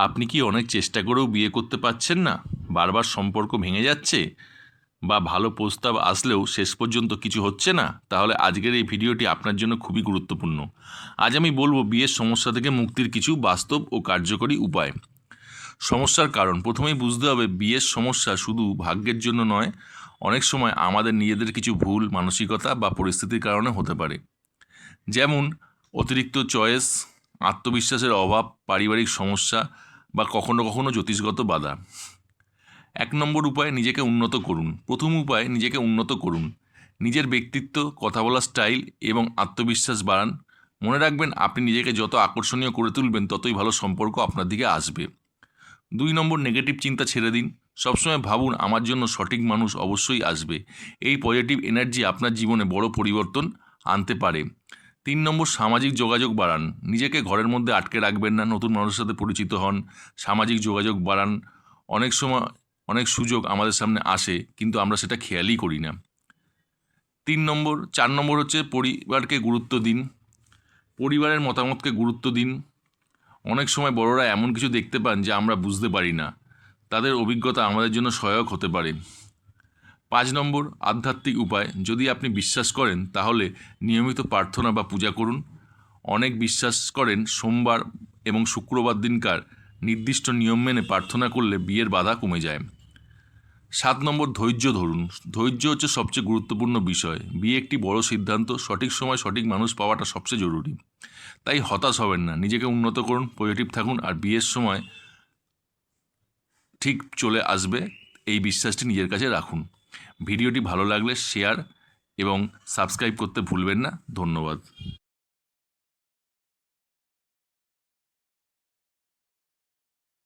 আপনি কি অনেক চেষ্টা করেও বিয়ে করতে পারছেন না? বারবার সম্পর্ক ভেঙে যাচ্ছে, বা ভালো প্রস্তাব আসলেও শেষ পর্যন্ত কিছু হচ্ছে না? তাহলে আজকের এই ভিডিওটি আপনার জন্য খুবই গুরুত্বপূর্ণ। আজ আমি বলবো বিয়ের সমস্যা থেকে মুক্তির কিছু বাস্তব ও কার্যকরী উপায়। সমস্যার কারণ প্রথমেই বুঝতে হবে, বিয়ের সমস্যা শুধু ভাগ্যের জন্য নয়, অনেক সময় আমাদের নিজেদের কিছু ভুল মানসিকতা বা পরিস্থিতির কারণে হতে পারে। যেমন অতিরিক্ত চয়েস, আত্মবিশ্বাসের অভাব, পারিবারিক সমস্যা বা কখনো কখনো জ্যোতিষগত বাধা। 1 নম্বর উপায়, নিজেকে উন্নত করুন। প্রথম উপায়, নিজেকে উন্নত করুন। নিজের ব্যক্তিত্ব, কথা বলার স্টাইল এবং আত্মবিশ্বাস বাড়ান। মনে রাখবেন, আপনি নিজেকে যত আকর্ষণীয় করে তুলবেন ততই ভালো সম্পর্ক আপনার দিকে আসবে। 2 নম্বর, নেগেটিভ চিন্তা ছেড়ে দিন। সবসময় ভাবুন, আমার জন্য সঠিক মানুষ অবশ্যই আসবে। এই পজিটিভ এনার্জি আপনার জীবনে বড় পরিবর্তন আনতে পারে। 3 নম্বর, সামাজিক যোগাযোগ বাড়ান। নিজেকে ঘরের মধ্যে আটকে রাখবেন না, নতুন মানুষের সাথে পরিচিত হন, সামাজিক যোগাযোগ বাড়ান। অনেক সময় অনেক সুযোগ আমাদের সামনে আসে, কিন্তু আমরা সেটা খেয়ালই করি না। 4 নম্বর হচ্ছে পরিবারকে গুরুত্ব দিন। পরিবারের মতামতকে গুরুত্ব দিন। অনেক সময় বড়রা এমন কিছু দেখতে পান যা আমরা বুঝতে পারি না। তাদের অভিজ্ঞতা আমাদের জন্য সহায়ক হতে পারে। 5 নম্বর, আধ্যাত্মিক উপায়। যদি আপনি বিশ্বাস করেন তাহলে নিয়মিত প্রার্থনা বা পূজা করুন। অনেক বিশ্বাস করেন সোমবার এবং শুক্রবার দিনকার নির্দিষ্ট নিয়ম মেনে প্রার্থনা করলে বিয়ের বাধা কমে যায়। 7 নম্বর, ধৈর্য ধরুন। ধৈর্য হচ্ছে সবচেয়ে গুরুত্বপূর্ণ বিষয়। বিয়ে একটি বড় সিদ্ধান্ত, সঠিক সময় সঠিক মানুষ পাওয়াটা সবচেয়ে জরুরি। তাই হতাশ হবেন না, নিজেকে উন্নত করুন, পজিটিভ থাকুন, আর বিয়ের সময় ঠিক চলে আসবে, এই বিশ্বাসটি নিজের কাছে রাখুন। ভিডিওটি ভালো লাগলে শেয়ার এবং সাবস্ক্রাইব করতে ভুলবেন না। ধন্যবাদ।